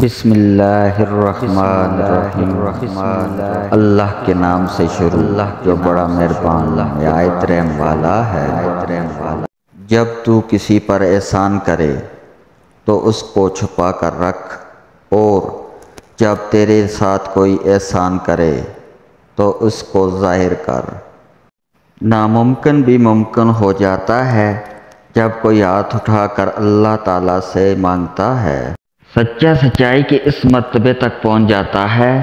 بسم اللہ الرحمن الرحیم۔ اللہ کے نام سے شروع جو بڑا مہربان نہایت رحم والا ہے۔ جب تو کسی پر احسان کرے تو اس کو چھپا کر رکھ، اور جب تیرے ساتھ کوئی احسان کرے تو اس کو ظاہر کر۔ ناممکن بھی ممکن ہو جاتا ہے جب کوئی ہاتھ اٹھا کر اللہ تعالیٰ سے مانگتا ہے۔ سچا سچائی کے اس مرتبے تک پہنچ جاتا ہے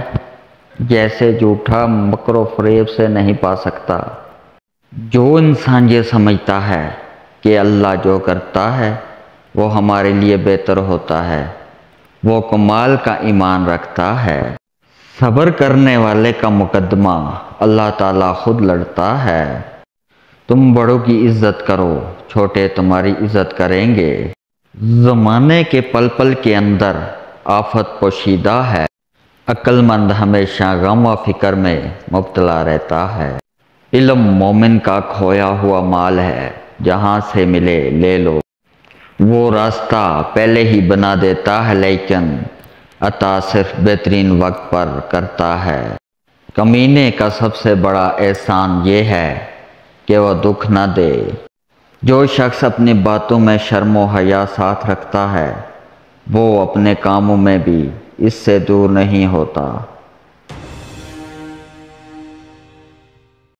جیسے جھوٹا مکر و فریب سے نہیں پا سکتا۔ جو انسان یہ سمجھتا ہے کہ اللہ جو کرتا ہے وہ ہمارے لیے بہتر ہوتا ہے، وہ کمال کا ایمان رکھتا ہے۔ صبر کرنے والے کا مقدمہ اللہ تعالیٰ خود لڑتا ہے۔ تم بڑوں کی عزت کرو، چھوٹے تمہاری عزت کریں گے۔ زمانے کے پل پل کے اندر آفت پوشیدہ ہے، عقل مند ہمیشہ غم و فکر میں مبتلا رہتا ہے۔ علم مومن کا کھویا ہوا مال ہے، جہاں سے ملے لے لو۔ وہ راستہ پہلے ہی بنا دیتا ہے لیکن عطا صرف بہترین وقت پر کرتا ہے۔ کمینے کا سب سے بڑا احسان یہ ہے کہ وہ دکھ نہ دے۔ جو شخص اپنی باتوں میں شرم و حیا ساتھ رکھتا ہے وہ اپنے کاموں میں بھی اس سے دور نہیں ہوتا۔